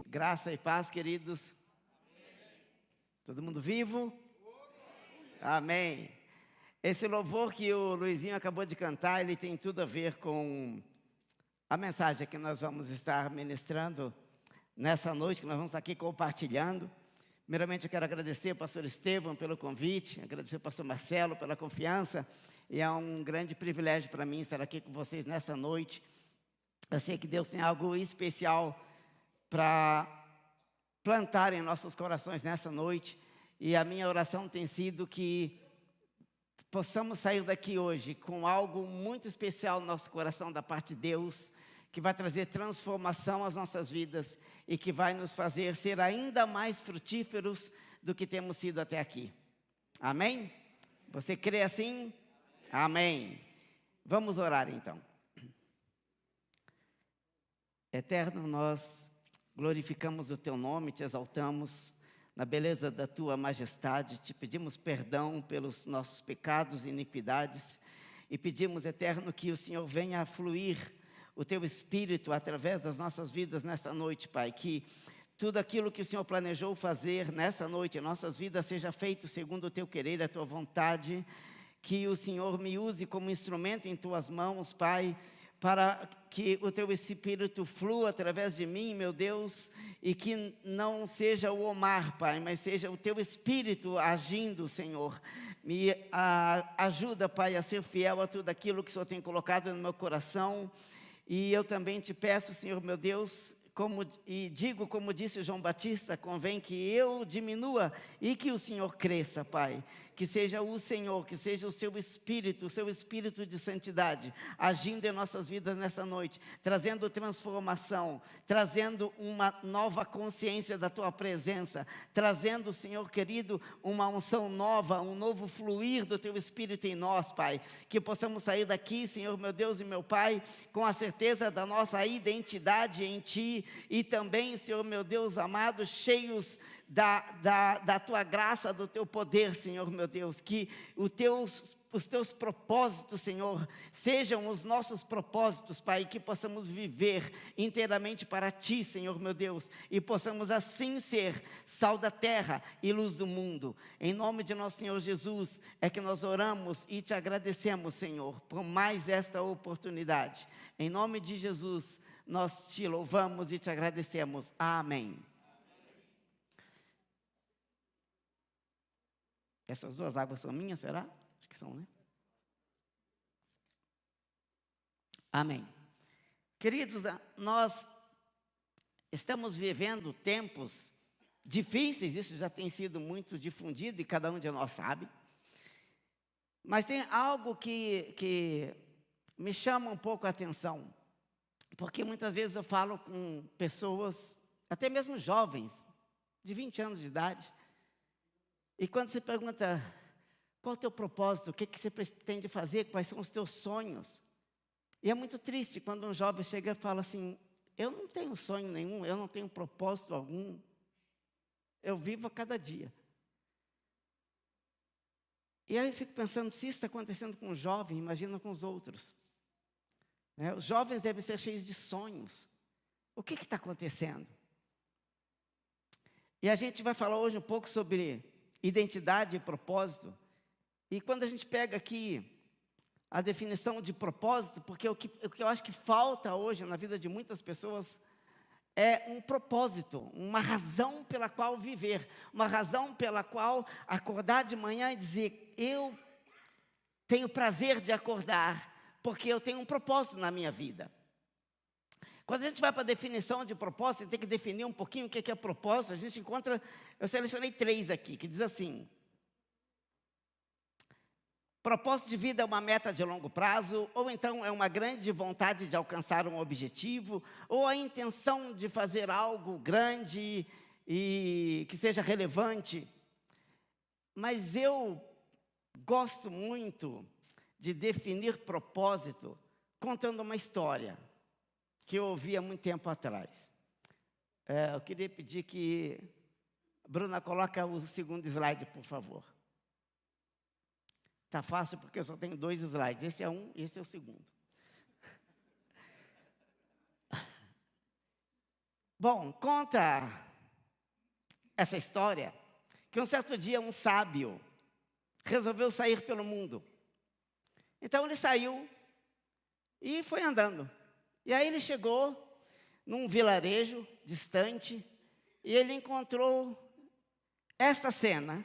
Graça e paz, queridos. Todo mundo vivo? Amém. Esse louvor que o Luizinho acabou de cantar, ele tem tudo a ver com a mensagem que nós vamos estar ministrando nessa noite, que nós vamos estar aqui compartilhando. Primeiramente, eu quero agradecer ao pastor Estevão pelo convite, agradecer ao pastor Marcelo pela confiança, e é um grande privilégio para mim estar aqui com vocês nessa noite. Eu sei que Deus tem algo especial para plantar em nossos corações nessa noite, e a minha oração tem sido que possamos sair daqui hoje com algo muito especial no nosso coração da parte de Deus, que vai trazer transformação às nossas vidas e que vai nos fazer ser ainda mais frutíferos do que temos sido até aqui. Amém? Você crê assim? Amém. Vamos orar então. Eterno, nós glorificamos o Teu nome, Te exaltamos na beleza da Tua majestade, Te pedimos perdão pelos nossos pecados e iniquidades, e pedimos, Eterno, que o Senhor venha a fluir o Teu Espírito através das nossas vidas nessa noite, Pai, que tudo aquilo que o Senhor planejou fazer nessa noite, em nossas vidas, seja feito segundo o Teu querer, a Tua vontade, que o Senhor me use como instrumento em Tuas mãos, Pai, para que o Teu Espírito flua através de mim, meu Deus, e que não seja o Omar, Pai, mas seja o Teu Espírito agindo, Senhor. Me ajuda, Pai, a ser fiel a tudo aquilo que o Senhor tem colocado no meu coração, e eu também te peço, Senhor, meu Deus, como disse João Batista, convém que eu diminua e que o Senhor cresça, Pai. Que seja o Senhor, que seja o Seu Espírito de santidade, agindo em nossas vidas nessa noite, trazendo transformação, trazendo uma nova consciência da Tua presença, trazendo, Senhor querido, uma unção nova, um novo fluir do Teu Espírito em nós, Pai. Que possamos sair daqui, Senhor, meu Deus e meu Pai, com a certeza da nossa identidade em Ti, e também, Senhor, meu Deus amado, cheios da Tua graça, do Teu poder, Senhor, meu Deus, que os Teus propósitos, Senhor, sejam os nossos propósitos, Pai, que possamos viver inteiramente para Ti, Senhor, meu Deus, e possamos assim ser sal da terra e luz do mundo. Em nome de nosso Senhor Jesus, é que nós oramos e Te agradecemos, Senhor, por mais esta oportunidade. Em nome de Jesus, nós Te louvamos e Te agradecemos. Amém. Essas duas águas são minhas, será? Acho que são, né? Amém. Queridos, nós estamos vivendo tempos difíceis, isso já tem sido muito difundido e cada um de nós sabe. Mas tem algo que me chama um pouco a atenção, porque muitas vezes eu falo com pessoas, até mesmo jovens, de 20 anos de idade, e quando você pergunta, qual é o teu propósito, o que você pretende fazer, quais são os teus sonhos? E é muito triste quando um jovem chega e fala assim, eu não tenho sonho nenhum, eu não tenho propósito algum, eu vivo a cada dia. E aí eu fico pensando, se isso está acontecendo com um jovem, imagina com os outros. Os jovens devem ser cheios de sonhos. O que está acontecendo? E a gente vai falar hoje um pouco sobre identidade e propósito. E quando a gente pega aqui a definição de propósito, porque o que eu acho que falta hoje na vida de muitas pessoas é um propósito, uma razão pela qual viver, uma razão pela qual acordar de manhã e dizer, eu tenho prazer de acordar, porque eu tenho um propósito na minha vida. Quando a gente vai para a definição de propósito, você tem que definir um pouquinho o que é propósito. A gente encontra, eu selecionei 3 aqui, que diz assim, propósito de vida é uma meta de longo prazo, ou então é uma grande vontade de alcançar um objetivo, ou a intenção de fazer algo grande e que seja relevante. Mas eu gosto muito de definir propósito contando uma história que eu ouvi há muito tempo atrás. Eu queria pedir que Bruna coloque o segundo slide, por favor. Está fácil porque eu só tenho 2 slides. Esse é um e esse é o segundo. Bom, conta essa história que um certo dia um sábio resolveu sair pelo mundo. Então ele saiu e foi andando. E aí ele chegou num vilarejo distante e ele encontrou esta cena,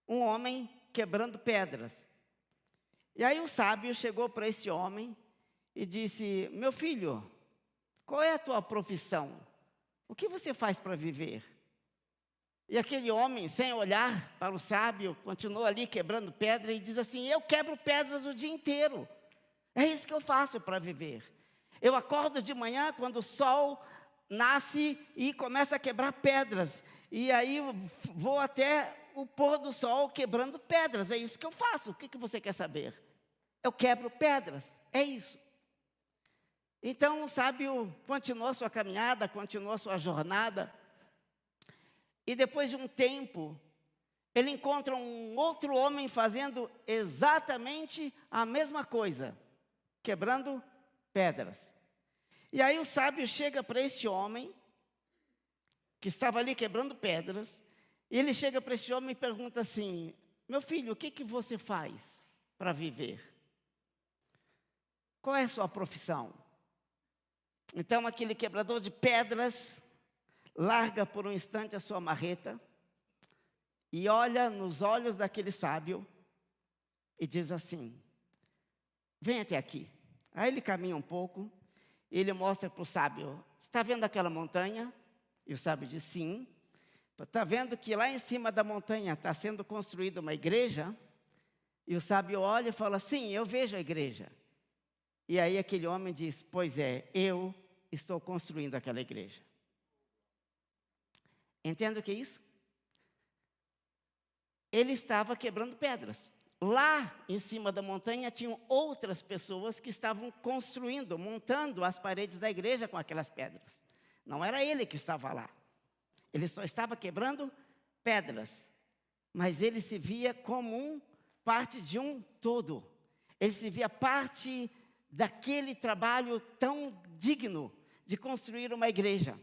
um homem quebrando pedras. E aí o sábio chegou para esse homem e disse: meu filho, qual é a tua profissão? O que você faz para viver? E aquele homem, sem olhar para o sábio, continuou ali quebrando pedra e diz assim: eu quebro pedras o dia inteiro. É isso que eu faço para viver. Eu acordo de manhã quando o sol nasce e começa a quebrar pedras. E aí eu vou até o pôr do sol quebrando pedras. É isso que eu faço. O que você quer saber? Eu quebro pedras. É isso. Então o sábio continuou sua caminhada, continuou sua jornada. E depois de um tempo, ele encontra um outro homem fazendo exatamente a mesma coisa, quebrando pedras. E aí o sábio chega para este homem, que estava ali quebrando pedras, e ele chega para esse homem e pergunta assim: meu filho, o que você faz para viver? Qual é a sua profissão? Então aquele quebrador de pedras larga por um instante a sua marreta e olha nos olhos daquele sábio e diz assim: vem até aqui. Aí ele caminha um pouco e ele mostra para o sábio: está vendo aquela montanha? E o sábio diz: sim. Está vendo que lá em cima da montanha está sendo construída uma igreja? E o sábio olha e fala: sim, eu vejo a igreja. E aí aquele homem diz: pois é, eu estou construindo aquela igreja. Entende o que é isso? Ele estava quebrando pedras. Lá em cima da montanha tinham outras pessoas que estavam construindo, montando as paredes da igreja com aquelas pedras. Não era ele que estava lá. Ele só estava quebrando pedras. Mas ele se via como parte de um todo. Ele se via parte daquele trabalho tão digno de construir uma igreja.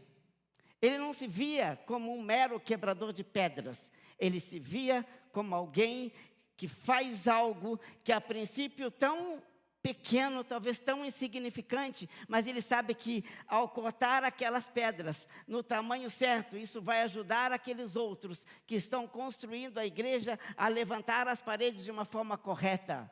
Ele não se via como um mero quebrador de pedras. Ele se via como alguém que faz algo que a princípio tão pequeno, talvez tão insignificante, mas ele sabe que ao cortar aquelas pedras no tamanho certo, isso vai ajudar aqueles outros que estão construindo a igreja a levantar as paredes de uma forma correta.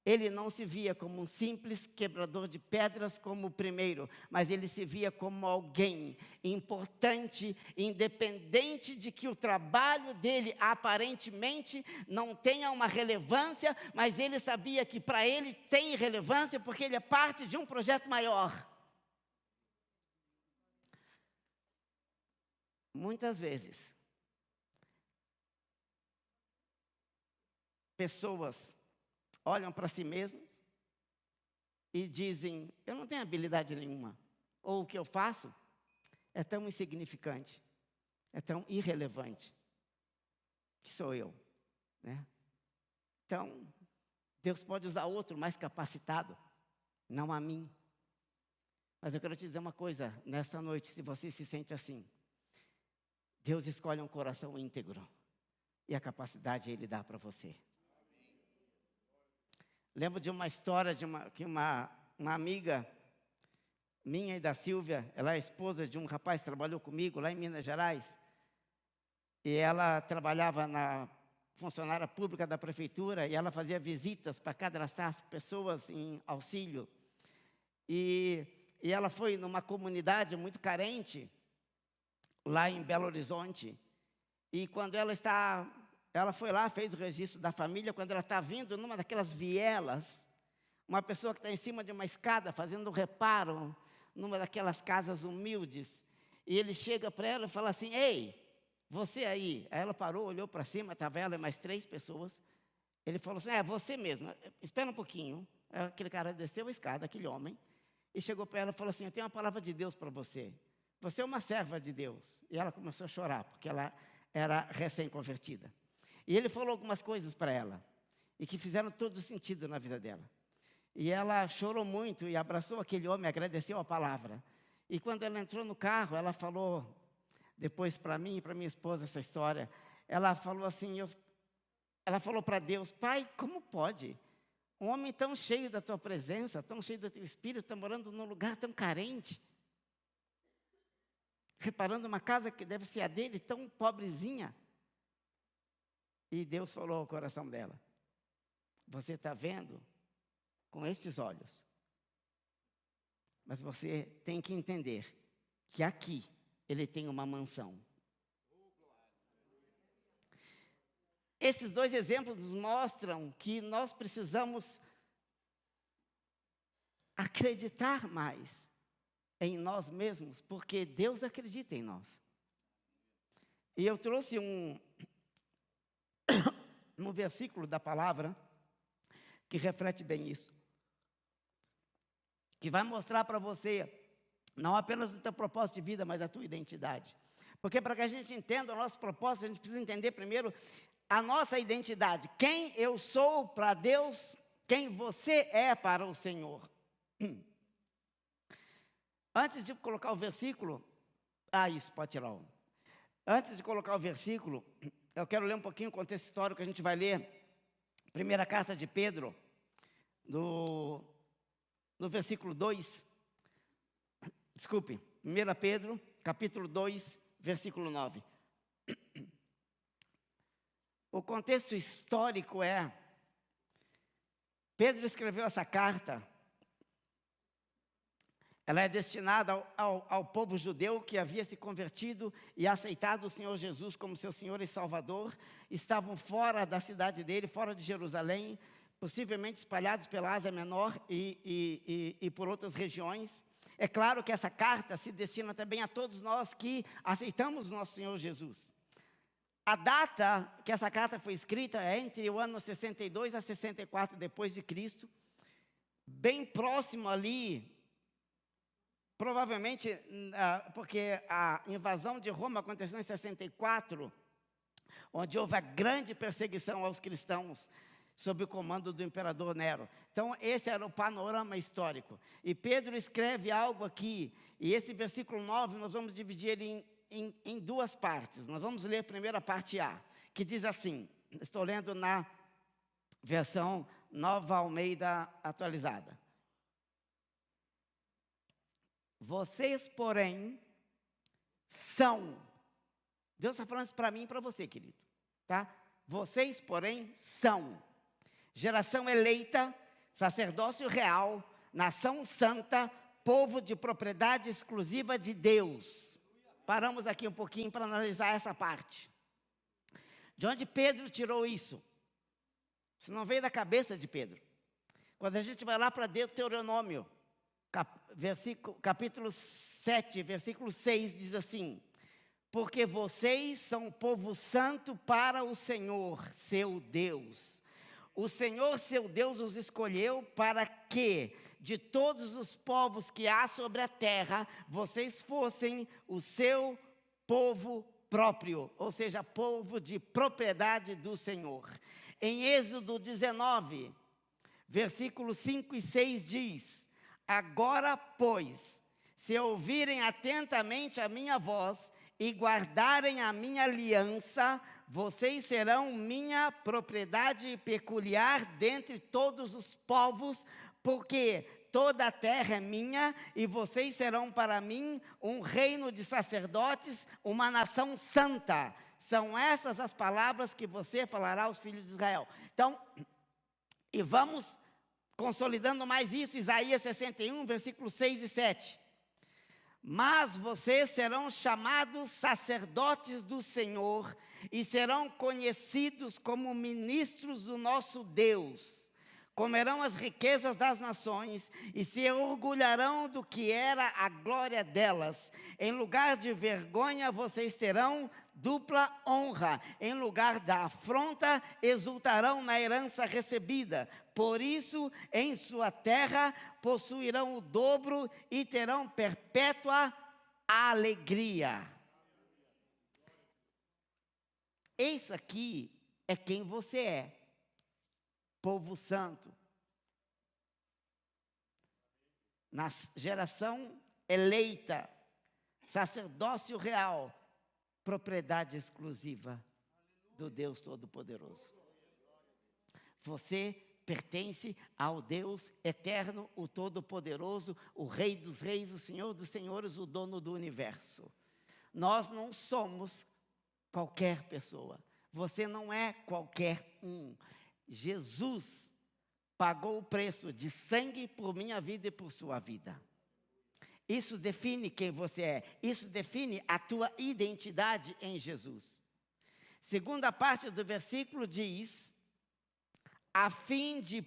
Ele não se via como um simples quebrador de pedras como o primeiro, mas ele se via como alguém importante, independente de que o trabalho dele aparentemente não tenha uma relevância, mas ele sabia que para ele tem relevância porque ele é parte de um projeto maior. Muitas vezes, pessoas olham para si mesmos e dizem: eu não tenho habilidade nenhuma. Ou o que eu faço é tão insignificante, é tão irrelevante, que sou eu, né? Então, Deus pode usar outro mais capacitado, não a mim. Mas eu quero te dizer uma coisa, nessa noite, se você se sente assim, Deus escolhe um coração íntegro, e a capacidade Ele dá para você. Lembro de uma história que uma amiga minha e da Silvia, ela é esposa de um rapaz que trabalhou comigo lá em Minas Gerais. E ela trabalhava na funcionária pública da prefeitura e ela fazia visitas para cadastrar as pessoas em auxílio. E ela foi numa comunidade muito carente, lá em Belo Horizonte. E quando ela foi lá, fez o registro da família. Quando ela está vindo numa daquelas vielas, uma pessoa que está em cima de uma escada fazendo um reparo numa daquelas casas humildes, e ele chega para ela e fala assim: ei, você aí. Aí ela parou, olhou para cima, estava ela e mais 3 pessoas. Ele falou assim: é você mesmo, espera um pouquinho. Aquele cara desceu a escada, aquele homem, e chegou para ela e falou assim: eu tenho uma palavra de Deus para você. Você é uma serva de Deus. E ela começou a chorar, porque ela era recém-convertida. E ele falou algumas coisas para ela, e que fizeram todo sentido na vida dela. E ela chorou muito e abraçou aquele homem, agradeceu a palavra. E quando ela entrou no carro, ela falou, depois para mim e para minha esposa essa história, ela falou assim, ela falou para Deus, Pai, como pode? Um homem tão cheio da tua presença, tão cheio do teu espírito, está morando num lugar tão carente, reparando uma casa que deve ser a dele, tão pobrezinha. E Deus falou ao coração dela, você está vendo com estes olhos, mas você tem que entender que aqui ele tem uma mansão. Esses dois exemplos nos mostram que nós precisamos acreditar mais em nós mesmos, porque Deus acredita em nós. E eu trouxe um versículo da palavra que reflete bem isso, que vai mostrar para você não apenas o teu propósito de vida, mas a tua identidade. Porque para que a gente entenda o nosso propósito, a gente precisa entender primeiro a nossa identidade. Quem eu sou para Deus, quem você é para o Senhor. Antes de colocar o versículo, isso, pode tirar um. Antes de colocar o versículo, eu quero ler um pouquinho o contexto histórico, a gente vai ler primeira carta de Pedro, no versículo 2, desculpe, 1 Pedro, capítulo 2, versículo 9. O contexto histórico é, Pedro escreveu essa carta, ela é destinada ao povo judeu que havia se convertido e aceitado o Senhor Jesus como seu Senhor e Salvador, estavam fora da cidade dele, fora de Jerusalém, possivelmente espalhados pela Ásia Menor e por outras regiões. É claro que essa carta se destina também a todos nós que aceitamos o nosso Senhor Jesus. A data que essa carta foi escrita é entre o ano 62 a 64 depois de Cristo, bem próximo ali, provavelmente, porque a invasão de Roma aconteceu em 64, onde houve a grande perseguição aos cristãos, sob o comando do imperador Nero. Então, esse era o panorama histórico. E Pedro escreve algo aqui, e esse versículo 9, nós vamos dividir ele em duas partes. Nós vamos ler a primeira parte A, que diz assim, estou lendo na versão Nova Almeida atualizada. Vocês, porém, são... Deus está falando isso para mim e para você, querido. Tá? Vocês, porém, são... geração eleita, sacerdócio real, nação santa, povo de propriedade exclusiva de Deus. Paramos aqui um pouquinho para analisar essa parte. De onde Pedro tirou isso? Isso não veio da cabeça de Pedro. Quando a gente vai lá para Deuteronômio, capítulo 7, versículo 6, diz assim: porque vocês são um povo santo para o Senhor, seu Deus. O Senhor, seu Deus, os escolheu para que, de todos os povos que há sobre a terra, vocês fossem o seu povo próprio, ou seja, povo de propriedade do Senhor. Em Êxodo 19, versículos 5 e 6 diz: agora, pois, se ouvirem atentamente a minha voz e guardarem a minha aliança, vocês serão minha propriedade peculiar dentre todos os povos, porque toda a terra é minha, e vocês serão para mim um reino de sacerdotes, uma nação santa. São essas as palavras que você falará aos filhos de Israel. Então, e vamos consolidando mais isso, Isaías 61, versículos 6 e 7. Mas vocês serão chamados sacerdotes do Senhor e serão conhecidos como ministros do nosso Deus. Comerão as riquezas das nações e se orgulharão do que era a glória delas. Em lugar de vergonha, vocês terão dupla honra. Em lugar da afronta, exultarão na herança recebida. Por isso, em sua terra, possuirão o dobro e terão perpétua alegria. Esse aqui é quem você é. Povo santo, na geração eleita, sacerdócio real, propriedade exclusiva do Deus Todo-Poderoso. Você pertence ao Deus eterno, o Todo-Poderoso, o Rei dos Reis, o Senhor dos Senhores, o dono do universo. Nós não somos qualquer pessoa. Você não é qualquer um. Jesus pagou o preço de sangue por minha vida e por sua vida. Isso define quem você é. Isso define a tua identidade em Jesus. Segunda parte do versículo diz: a fim de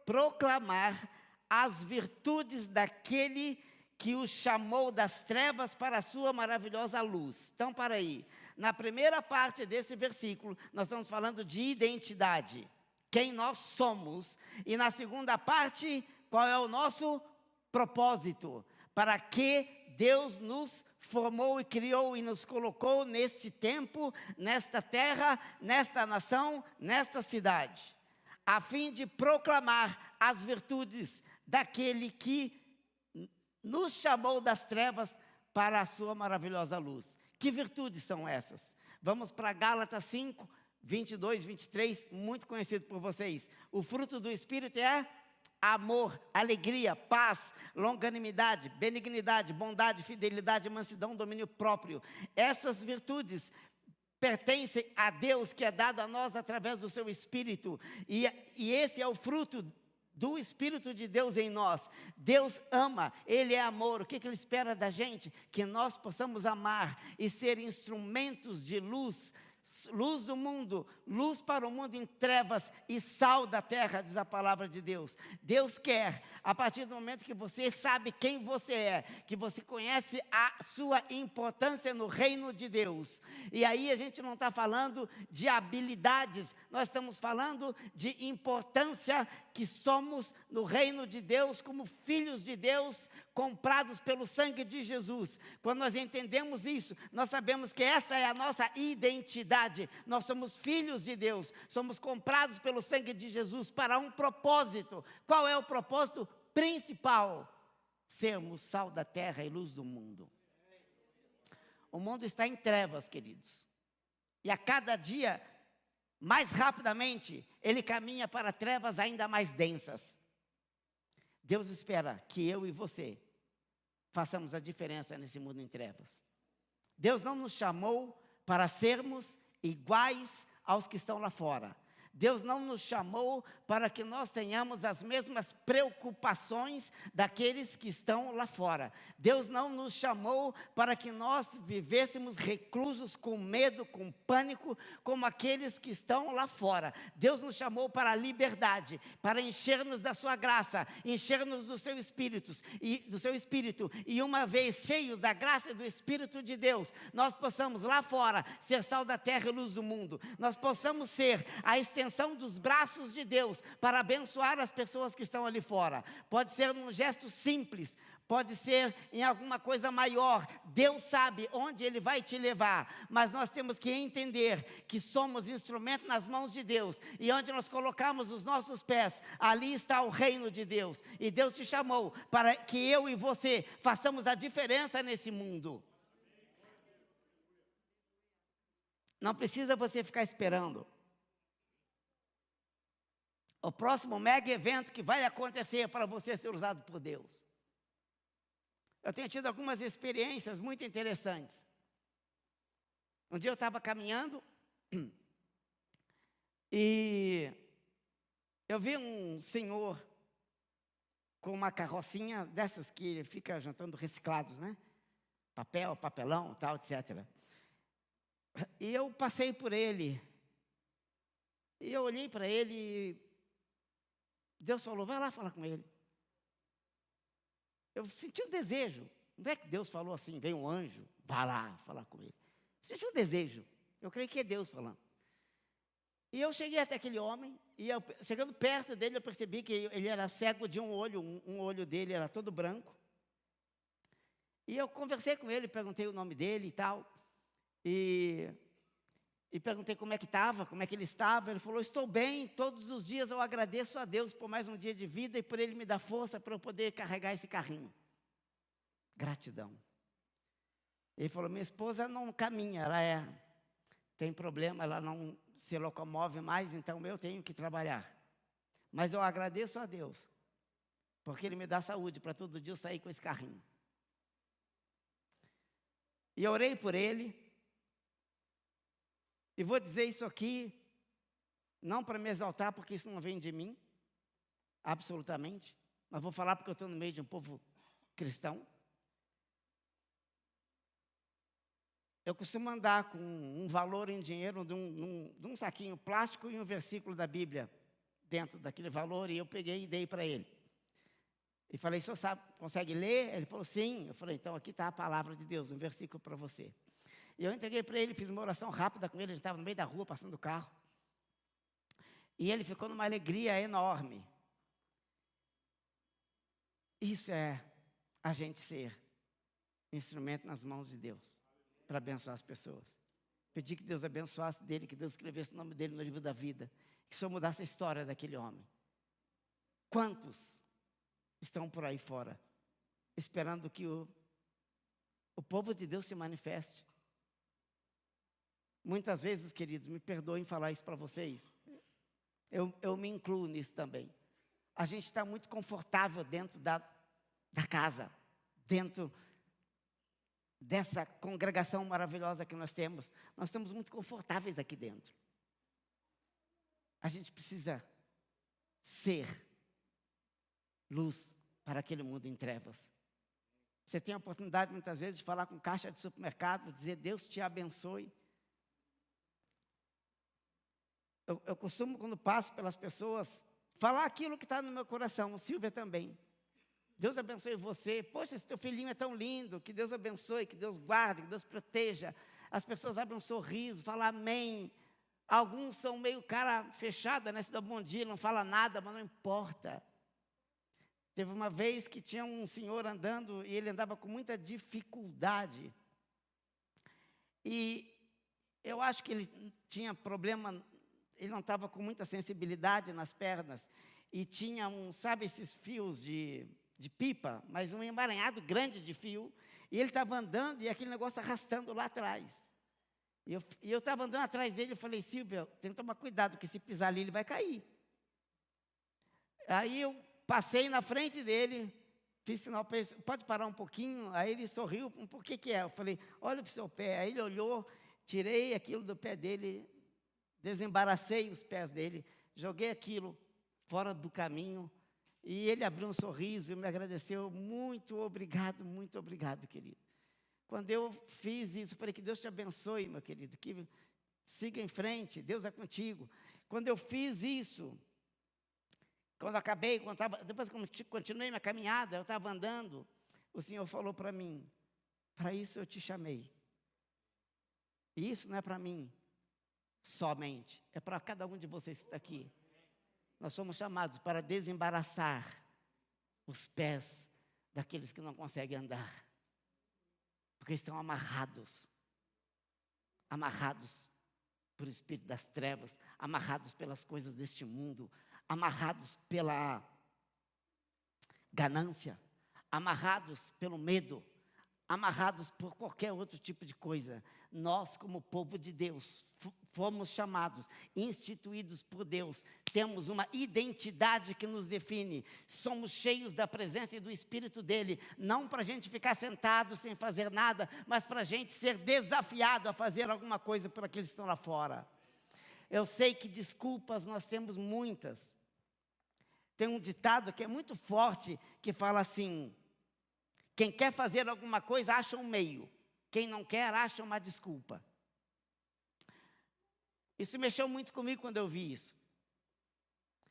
proclamar as virtudes daquele que o chamou das trevas para a sua maravilhosa luz. Então, para aí. Na primeira parte desse versículo, nós estamos falando de identidade. Quem nós somos. E na segunda parte, qual é o nosso propósito? Para que Deus nos formou e criou e nos colocou neste tempo, nesta terra, nesta nação, nesta cidade. A fim de proclamar as virtudes daquele que nos chamou das trevas para a sua maravilhosa luz. Que virtudes são essas? Vamos para Gálatas 5, 22, 23, muito conhecido por vocês. O fruto do Espírito é amor, alegria, paz, longanimidade, benignidade, bondade, fidelidade, mansidão, domínio próprio. Essas virtudes pertencem a Deus, que é dado a nós através do seu Espírito. E esse é o fruto do Espírito de Deus em nós. Deus ama, Ele é amor. O que Ele espera da gente? Que nós possamos amar e ser instrumentos de luz, luz do mundo, luz para o mundo em trevas e sal da terra, diz a palavra de Deus. Deus quer, a partir do momento que você sabe quem você é, que você conhece a sua importância no reino de Deus. E aí a gente não está falando de habilidades, nós estamos falando de importância que somos no reino de Deus, como filhos de Deus, comprados pelo sangue de Jesus. Quando nós entendemos isso, nós sabemos que essa é a nossa identidade. Nós somos filhos de Deus, somos comprados pelo sangue de Jesus para um propósito. Qual é o propósito principal? Sermos sal da terra e luz do mundo. O mundo está em trevas, queridos. E a cada dia, mais rapidamente, ele caminha para trevas ainda mais densas. Deus espera que eu e você façamos a diferença nesse mundo em trevas. Deus não nos chamou para sermos iguais aos que estão lá fora. Deus não nos chamou para que nós tenhamos as mesmas preocupações daqueles que estão lá fora. Deus não nos chamou para que nós vivêssemos reclusos com medo, com pânico, como aqueles que estão lá fora. Deus nos chamou para a liberdade, para encher-nos da sua graça, encher-nos do seu espírito, e uma vez cheios da graça e do Espírito de Deus, nós possamos lá fora ser sal da terra e luz do mundo. Nós possamos ser a extensão dos braços de Deus para abençoar as pessoas que estão ali fora. Pode ser num gesto simples, pode ser em alguma coisa maior. Deus sabe onde Ele vai te levar, mas nós temos que entender que somos instrumento nas mãos de Deus, e onde nós colocamos os nossos pés, ali está o reino de Deus, e Deus te chamou para que eu e você façamos a diferença nesse mundo. Não precisa você ficar esperando o próximo mega evento que vai acontecer para você ser usado por Deus. Eu tenho tido algumas experiências muito interessantes. Um dia eu estava caminhando e eu vi um senhor com uma carrocinha dessas que fica juntando reciclados, né? Papel, papelão, tal, etc. E eu passei por ele. E eu olhei para ele e Deus falou, vai lá falar com ele. Eu senti um desejo. Não é que Deus falou assim, vem um anjo, vai lá falar com ele. Eu senti um desejo. Eu creio que é Deus falando. E eu cheguei até aquele homem, e chegando perto dele, eu percebi que ele era cego de um olho. Um olho dele era todo branco. E eu conversei com ele, perguntei o nome dele e tal. E perguntei como é que estava, como é que ele estava. Ele falou, estou bem, todos os dias eu agradeço a Deus por mais um dia de vida e por Ele me dar força para eu poder carregar esse carrinho. Gratidão. Ele falou, minha esposa não caminha, tem problema, ela não se locomove mais, então eu tenho que trabalhar. Mas eu agradeço a Deus, porque Ele me dá saúde para todo dia eu sair com esse carrinho. E eu orei por ele, e vou dizer isso aqui, não para me exaltar, porque isso não vem de mim, absolutamente, mas vou falar porque eu estou no meio de um povo cristão. Eu costumo andar com um valor em dinheiro de um saquinho plástico e um versículo da Bíblia dentro daquele valor, e eu peguei e dei para ele. E falei, o senhor sabe, consegue ler? Ele falou, sim. Eu falei, então aqui está a palavra de Deus, um versículo para você. E eu entreguei para ele, fiz uma oração rápida com ele, a gente estava no meio da rua, passando o carro. E ele ficou numa alegria enorme. Isso é a gente ser instrumento nas mãos de Deus, para abençoar as pessoas. Pedi que Deus abençoasse dele, que Deus escrevesse o nome dele no livro da vida, que o Senhor mudasse a história daquele homem. Quantos estão por aí fora, esperando que o povo de Deus se manifeste? Muitas vezes, queridos, me perdoem falar isso para vocês, eu me incluo nisso também. A gente está muito confortável dentro da casa, dentro dessa congregação maravilhosa que nós temos. Nós estamos muito confortáveis aqui dentro. A gente precisa ser luz para aquele mundo em trevas. Você tem a oportunidade muitas vezes de falar com caixa de supermercado, dizer Deus te abençoe. Eu costumo, quando passo pelas pessoas, falar aquilo que está no meu coração. Silvia também. Deus abençoe você. Poxa, esse teu filhinho é tão lindo. Que Deus abençoe, que Deus guarde, que Deus proteja. As pessoas abrem um sorriso, falam amém. Alguns são meio cara fechada, né? Se dá bom dia, não fala nada, mas não importa. Teve uma vez que tinha um senhor andando e ele andava com muita dificuldade. E eu acho que ele tinha problema, ele não estava com muita sensibilidade nas pernas. E tinha sabe esses fios de pipa, mas um emaranhado grande de fio. E ele estava andando e aquele negócio arrastando lá atrás. E eu estava andando atrás dele, eu falei, Silvia, tem que tomar cuidado, porque se pisar ali ele vai cair. Aí eu passei na frente dele, fiz sinal para ele, pode parar um pouquinho? Aí ele sorriu, por que é? Eu falei, olha para o seu pé. Aí ele olhou, tirei aquilo do pé dele, desembaracei os pés dele, joguei aquilo fora do caminho, e ele abriu um sorriso e me agradeceu, muito obrigado, querido. Quando eu fiz isso, eu falei, que Deus te abençoe, meu querido, que siga em frente, Deus é contigo. Quando eu fiz isso, quando acabei, depois que continuei minha caminhada, eu estava andando, o Senhor falou para mim, para isso eu te chamei. E isso não é para mim somente, é para cada um de vocês que está aqui. Nós somos chamados para desembaraçar os pés daqueles que não conseguem andar. Porque estão amarrados por espírito das trevas, amarrados pelas coisas deste mundo, amarrados pela ganância, amarrados pelo medo, amarrados por qualquer outro tipo de coisa. Nós, como povo de Deus, fomos chamados, instituídos por Deus, temos uma identidade que nos define, somos cheios da presença e do Espírito dEle, não para a gente ficar sentado sem fazer nada, mas para a gente ser desafiado a fazer alguma coisa por aqueles que estão lá fora. Eu sei que desculpas nós temos muitas. Tem um ditado que é muito forte, que fala assim, quem quer fazer alguma coisa acha um meio, quem não quer acha uma desculpa. Isso mexeu muito comigo quando eu vi isso.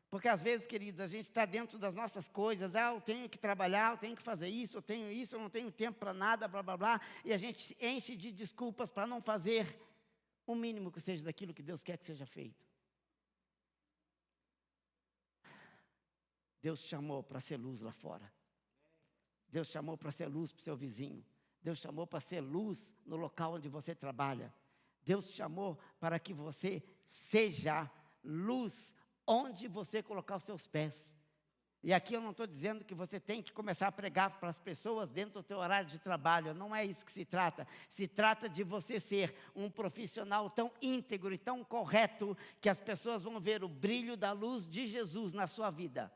Porque às vezes, queridos, a gente está dentro das nossas coisas, eu tenho que trabalhar, eu tenho que fazer isso, eu não tenho tempo para nada, blá, blá, blá, e a gente enche de desculpas para não fazer o mínimo que seja daquilo que Deus quer que seja feito. Deus te chamou para ser luz lá fora. Deus chamou para ser luz para o seu vizinho. Deus chamou para ser luz no local onde você trabalha. Deus te chamou para que você seja luz onde você colocar os seus pés. E aqui eu não estou dizendo que você tem que começar a pregar para as pessoas dentro do teu horário de trabalho. Não é isso que se trata. Se trata de você ser um profissional tão íntegro e tão correto que as pessoas vão ver o brilho da luz de Jesus na sua vida.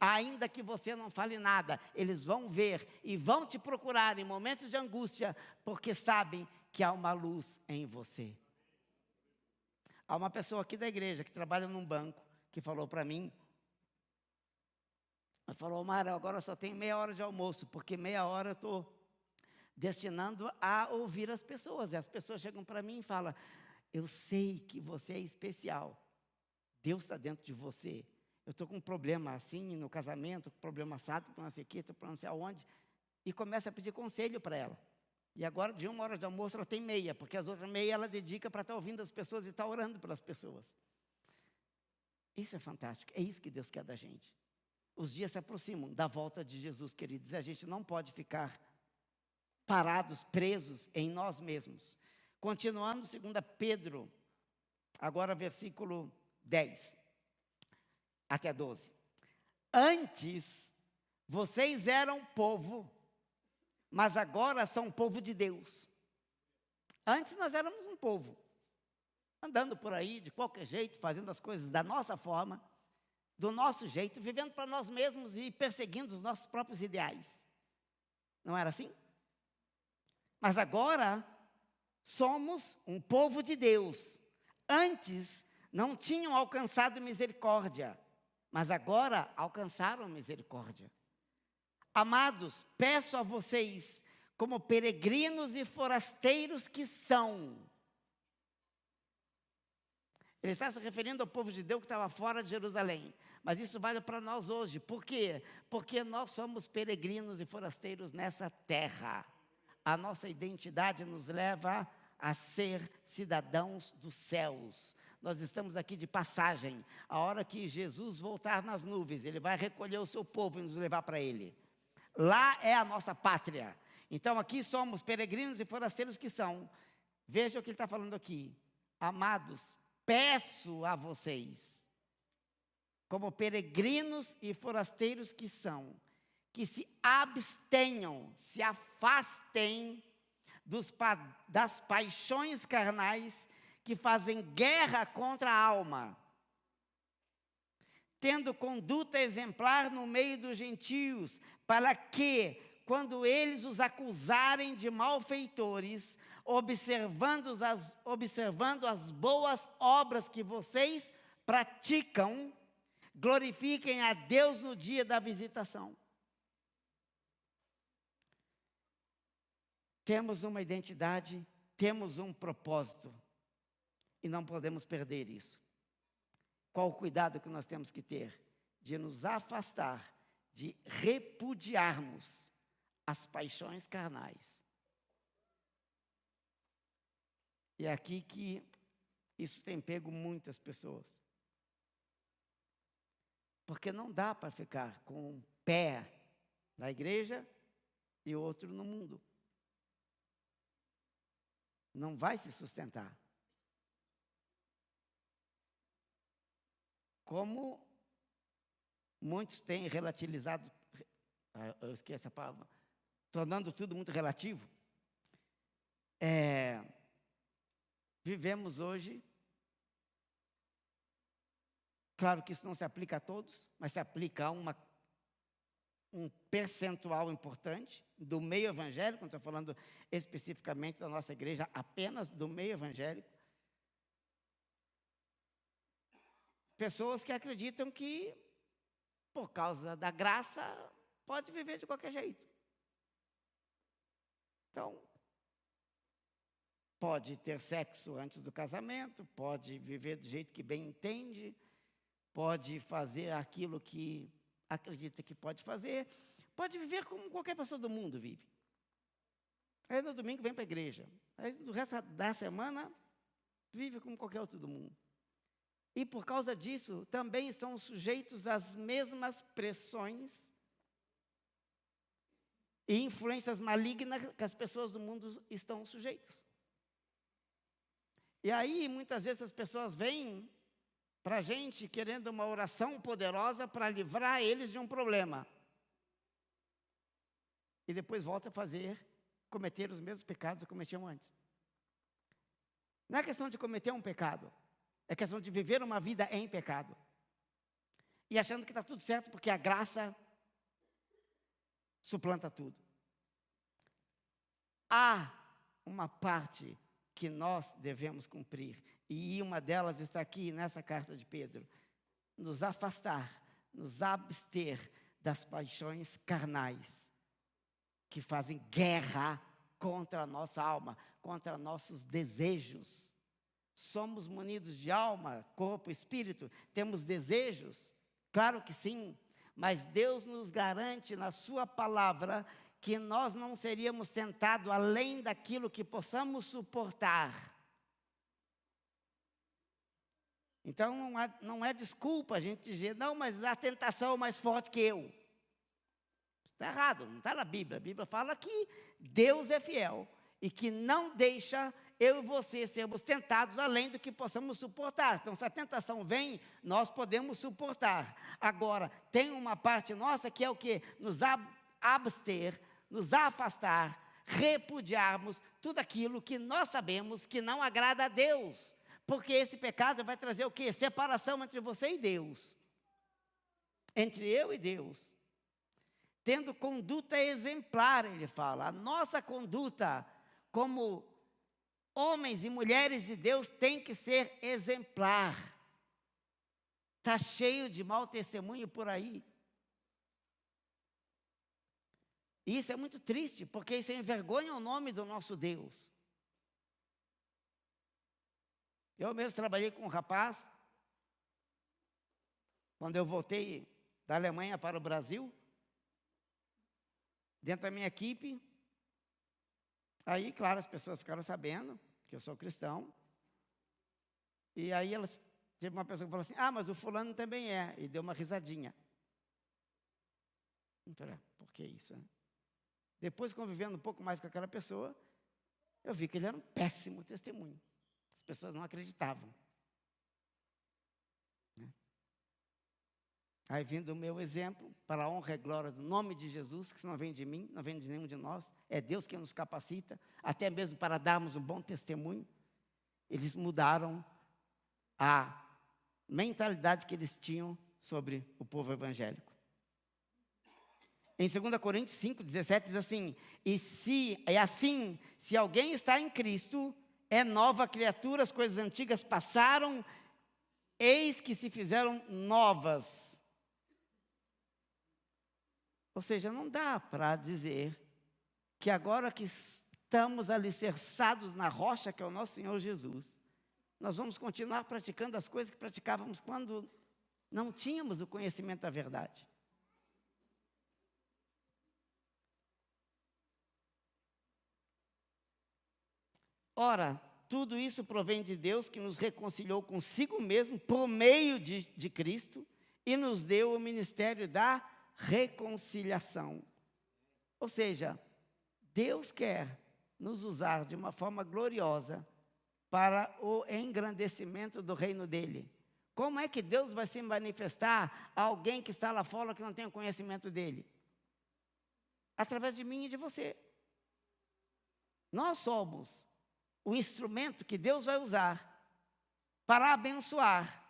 Ainda que você não fale nada, eles vão ver e vão te procurar em momentos de angústia, porque sabem que há uma luz em você. Há uma pessoa aqui da igreja que trabalha num banco que falou para mim, ela falou: Mário, agora eu só tenho meia hora de almoço, porque meia hora eu estou destinando a ouvir as pessoas. E as pessoas chegam para mim e falam: eu sei que você é especial, Deus está dentro de você. Eu estou com um problema assim no casamento, com problema assado, com não sei o quê, estou para não sei aonde. E começa a pedir conselho para ela. E agora, de uma hora de almoço, ela tem meia, porque as outras meia ela dedica para estar ouvindo as pessoas e estar orando pelas pessoas. Isso é fantástico, é isso que Deus quer da gente. Os dias se aproximam da volta de Jesus, queridos, e a gente não pode ficar parados, presos em nós mesmos. Continuando, 2 Pedro, agora versículo 10 até 12. Antes, vocês eram povo, mas agora são povo de Deus. Antes nós éramos um povo, andando por aí de qualquer jeito, fazendo as coisas da nossa forma, do nosso jeito, vivendo para nós mesmos e perseguindo os nossos próprios ideais. Não era assim? Mas agora somos um povo de Deus. Antes não tinham alcançado misericórdia, mas agora alcançaram misericórdia. Amados, peço a vocês, como peregrinos e forasteiros que são. Ele está se referindo ao povo de Deus que estava fora de Jerusalém. Mas isso vale para nós hoje. Por quê? Porque nós somos peregrinos e forasteiros nessa terra. A nossa identidade nos leva a ser cidadãos dos céus. Nós estamos aqui de passagem. A hora que Jesus voltar nas nuvens, Ele vai recolher o seu povo e nos levar para Ele. Lá é a nossa pátria. Então aqui somos peregrinos e forasteiros que são. Veja o que ele está falando aqui. Amados, peço a vocês, como peregrinos e forasteiros que são, que se abstenham, se afastem das paixões carnais que fazem guerra contra a alma, tendo conduta exemplar no meio dos gentios, para que, quando eles os acusarem de malfeitores, observando as boas obras que vocês praticam, glorifiquem a Deus no dia da visitação. Temos uma identidade, temos um propósito, e não podemos perder isso. Qual o cuidado que nós temos que ter? De nos afastar, de repudiarmos as paixões carnais. E é aqui que isso tem pego muitas pessoas. Porque não dá para ficar com um pé na igreja e outro no mundo. Não vai se sustentar. Como muitos têm relativizado, eu esqueci a palavra, tornando tudo muito relativo, vivemos hoje, claro que isso não se aplica a todos, mas se aplica a um percentual importante do meio evangélico, não estou falando especificamente da nossa igreja, apenas do meio evangélico. Pessoas que acreditam que, por causa da graça, pode viver de qualquer jeito. Então, pode ter sexo antes do casamento, pode viver do jeito que bem entende, pode fazer aquilo que acredita que pode fazer, pode viver como qualquer pessoa do mundo vive. Aí no domingo vem para a igreja, aí no resto da semana vive como qualquer outro do mundo. E por causa disso, também estão sujeitos às mesmas pressões e influências malignas que as pessoas do mundo estão sujeitas. E aí, muitas vezes, as pessoas vêm para gente querendo uma oração poderosa para livrar eles de um problema. E depois volta a cometer os mesmos pecados que cometiam antes. Não é questão de cometer um pecado, é questão de viver uma vida em pecado. E achando que está tudo certo porque a graça suplanta tudo. Há uma parte que nós devemos cumprir, e uma delas está aqui nessa carta de Pedro: nos afastar, nos abster das paixões carnais, que fazem guerra contra a nossa alma, contra nossos desejos. Somos munidos de alma, corpo, espírito, temos desejos? Claro que sim, mas Deus nos garante na sua palavra que nós não seríamos tentados além daquilo que possamos suportar. Então não é desculpa a gente dizer, não, mas a tentação é mais forte que eu. Está errado, não está na Bíblia. A Bíblia fala que Deus é fiel e que não deixa eu e você sermos tentados além do que possamos suportar. Então, se a tentação vem, nós podemos suportar. Agora, tem uma parte nossa que é o quê? Nos abster, nos afastar, repudiarmos tudo aquilo que nós sabemos que não agrada a Deus. Porque esse pecado vai trazer o quê? Separação entre você e Deus. Entre eu e Deus. Tendo conduta exemplar, ele fala. A nossa conduta como homens e mulheres de Deus tem que ser exemplar. Está cheio de mau testemunho por aí. E isso é muito triste, porque isso envergonha o nome do nosso Deus. Eu mesmo trabalhei com um rapaz, quando eu voltei da Alemanha para o Brasil, dentro da minha equipe. Aí, claro, as pessoas ficaram sabendo que eu sou cristão. E aí teve uma pessoa que falou assim, mas o fulano também é. E deu uma risadinha. Eu falei, por que isso, né? Depois, convivendo um pouco mais com aquela pessoa, eu vi que ele era um péssimo testemunho. As pessoas não acreditavam. Aí, vindo o meu exemplo, para a honra e glória do nome de Jesus, que isso não vem de mim, não vem de nenhum de nós, é Deus quem nos capacita, até mesmo para darmos um bom testemunho. Eles mudaram a mentalidade que eles tinham sobre o povo evangélico. Em 2 Coríntios 5, 17, diz assim, se alguém está em Cristo, é nova criatura, as coisas antigas passaram, eis que se fizeram novas. Ou seja, não dá para dizer que agora que estamos alicerçados na rocha, que é o nosso Senhor Jesus, nós vamos continuar praticando as coisas que praticávamos quando não tínhamos o conhecimento da verdade. Ora, tudo isso provém de Deus, que nos reconciliou consigo mesmo por meio de Cristo e nos deu o ministério da reconciliação. Ou seja, Deus quer nos usar de uma forma gloriosa para o engrandecimento do reino dele. Como é que Deus vai se manifestar a alguém que está lá fora que não tem o conhecimento dele? Através de mim e de você. Nós somos o instrumento que Deus vai usar para abençoar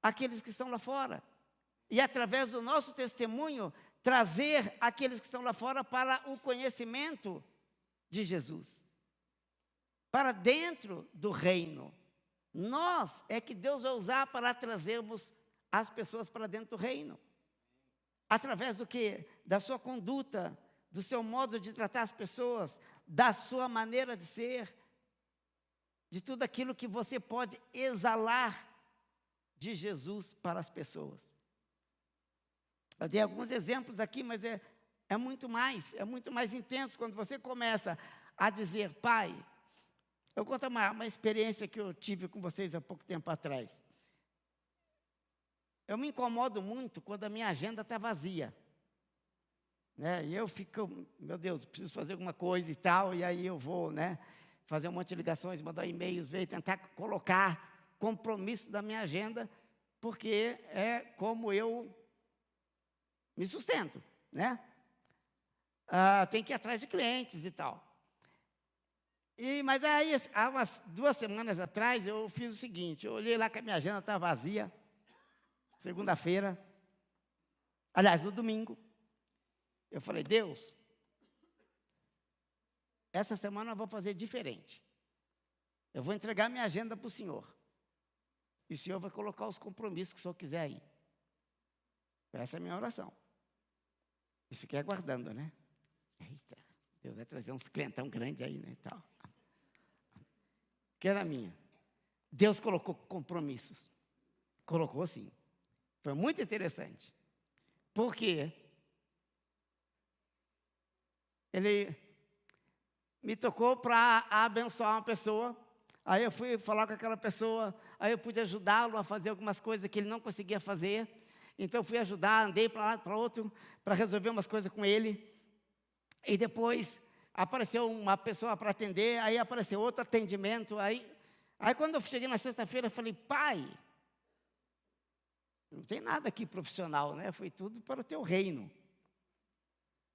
aqueles que estão lá fora. E através do nosso testemunho, trazer aqueles que estão lá fora para o conhecimento de Jesus. Para dentro do reino. Nós é que Deus vai usar para trazermos as pessoas para dentro do reino. Através do quê? Da sua conduta, do seu modo de tratar as pessoas, da sua maneira de ser, de tudo aquilo que você pode exalar de Jesus para as pessoas. Eu dei alguns exemplos aqui, mas é muito mais intenso quando você começa a dizer, Pai, eu conto uma experiência que eu tive com vocês há pouco tempo atrás. Eu me incomodo muito quando a minha agenda está vazia. Né? E eu fico, meu Deus, preciso fazer alguma coisa e tal, e aí eu vou, fazer um monte de ligações, mandar e-mails, tentar colocar compromisso da minha agenda, porque é como eu me sustento, né? Tem que ir atrás de clientes e tal. Mas aí, há umas 2 semanas atrás, eu fiz o seguinte, eu olhei lá que a minha agenda estava vazia, segunda-feira, aliás, no domingo. Eu falei, Deus, essa semana eu vou fazer diferente. Eu vou entregar minha agenda para o Senhor. E o Senhor vai colocar os compromissos que o Senhor quiser aí. Essa é a minha oração. E fiquei aguardando, né? Eita, Deus vai trazer uns clientão grande aí, né? E tal. Que era minha. Deus colocou compromissos. Colocou sim. Foi muito interessante. Por quê? Ele me tocou para abençoar uma pessoa. Aí eu fui falar com aquela pessoa. Aí eu pude ajudá-lo a fazer algumas coisas que ele não conseguia fazer. Então eu fui ajudar, andei para lá, para outro, para resolver umas coisas com ele. E depois apareceu uma pessoa para atender, aí apareceu outro atendimento. Aí quando eu cheguei na sexta-feira, eu falei, pai, não tem nada aqui profissional, né? Foi tudo para o teu reino.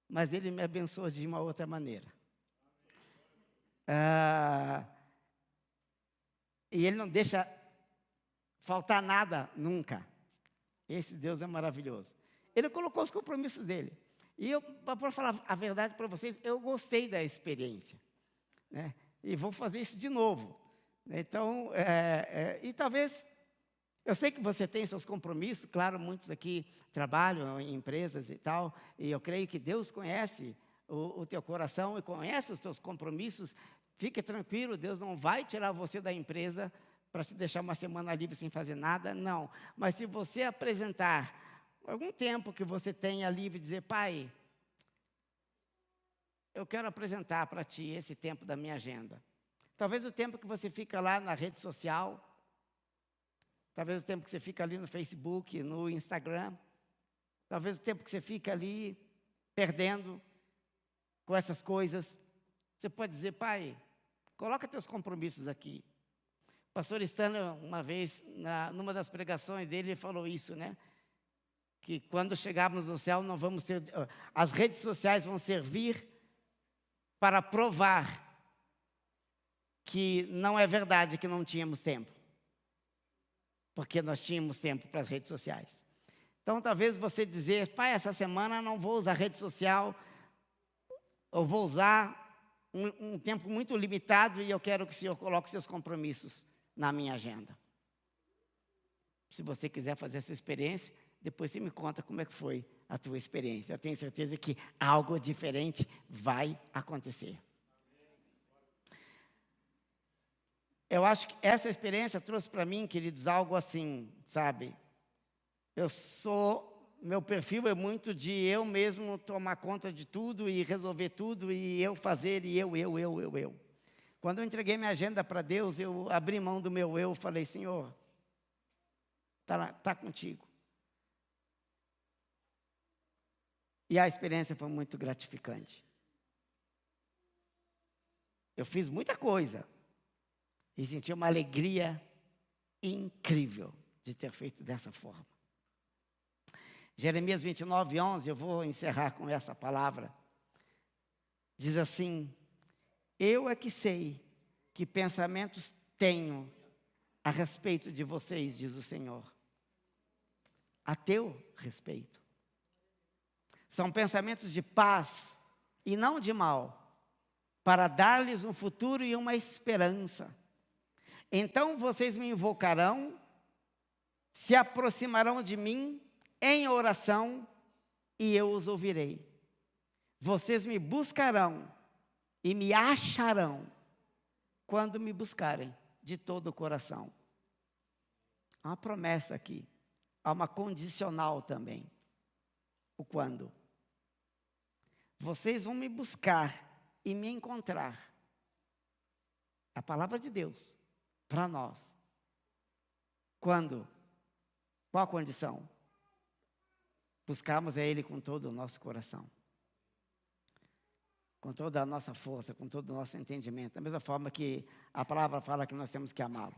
Mas ele me abençoou de uma outra maneira. E ele não deixa faltar nada nunca. Esse Deus é maravilhoso. Ele colocou os compromissos dele. E eu, para falar a verdade para vocês, eu gostei da experiência, né? E vou fazer isso de novo. Então, e talvez, eu sei que você tem seus compromissos, claro, muitos aqui trabalham em empresas e tal, e eu creio que Deus conhece o teu coração e conhece os teus compromissos. Fique tranquilo, Deus não vai tirar você da empresa para te deixar uma semana livre sem fazer nada, não. Mas se você apresentar algum tempo que você tenha livre, dizer, pai, eu quero apresentar para ti esse tempo da minha agenda. Talvez o tempo que você fica lá na rede social, talvez o tempo que você fica ali no Facebook, no Instagram, talvez o tempo que você fica ali perdendo com essas coisas. Você pode dizer, pai, coloca teus compromissos aqui. O pastor Stanley, uma vez, numa das pregações dele, ele falou isso, né? Que quando chegarmos no céu, não vamos ter... As redes sociais vão servir para provar que não é verdade que não tínhamos tempo. Porque nós tínhamos tempo para as redes sociais. Então, talvez você dizer, pai, essa semana não vou usar rede social, eu vou usar um tempo muito limitado e eu quero que o Senhor coloque seus compromissos na minha agenda. Se você quiser fazer essa experiência, depois você me conta como é que foi a tua experiência. Eu tenho certeza que algo diferente vai acontecer. Eu acho que essa experiência trouxe para mim, queridos, algo assim, sabe? Meu perfil é muito de eu mesmo tomar conta de tudo e resolver tudo e eu fazer e eu. Quando eu entreguei minha agenda para Deus, eu abri mão do meu eu, falei, Senhor, tá contigo. E a experiência foi muito gratificante. Eu fiz muita coisa e senti uma alegria incrível de ter feito dessa forma. Jeremias 29:11, eu vou encerrar com essa palavra. Diz assim, eu é que sei que pensamentos tenho a respeito de vocês, diz o Senhor. A teu respeito. São pensamentos de paz e não de mal, para dar-lhes um futuro e uma esperança. Então vocês me invocarão, se aproximarão de mim em oração e eu os ouvirei. Vocês me buscarão e me acharão quando me buscarem de todo o coração. Há uma promessa aqui, há uma condicional também. O quando. Vocês vão me buscar e me encontrar. A palavra de Deus para nós. Quando? Qual a condição? Buscarmos a Ele com todo o nosso coração. Com toda a nossa força, com todo o nosso entendimento. Da mesma forma que a palavra fala que nós temos que amá-lo.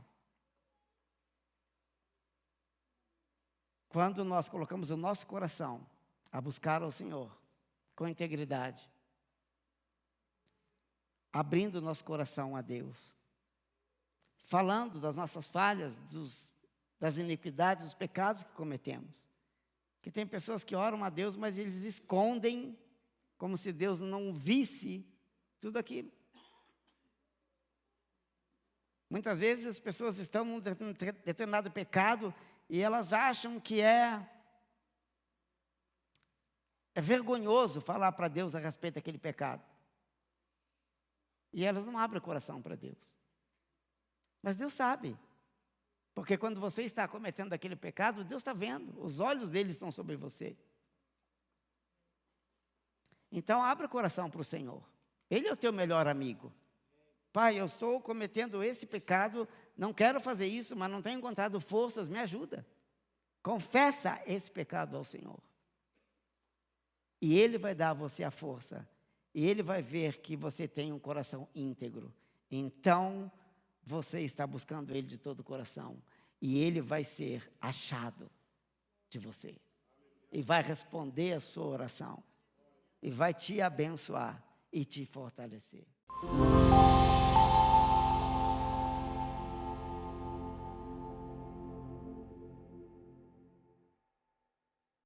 quando nós colocamos o nosso coração a buscar ao Senhor com integridade, abrindo o nosso coração a Deus, falando das nossas falhas, das iniquidades, dos pecados que cometemos. Que tem pessoas que oram a Deus, mas eles escondem como se Deus não visse tudo aquilo. Muitas vezes as pessoas estão num determinado pecado e elas acham que é vergonhoso falar para Deus a respeito daquele pecado. E elas não abrem o coração para Deus. Mas Deus sabe. Porque quando você está cometendo aquele pecado, Deus está vendo. Os olhos dele estão sobre você. Então, abra o coração para o Senhor. Ele é o teu melhor amigo. Pai, eu estou cometendo esse pecado, não quero fazer isso, mas não tenho encontrado forças, me ajuda. Confessa esse pecado ao Senhor. E Ele vai dar a você a força. E Ele vai ver que você tem um coração íntegro. Então, você está buscando Ele de todo o coração. E Ele vai ser achado de você. E vai responder a sua oração. E vai te abençoar e te fortalecer.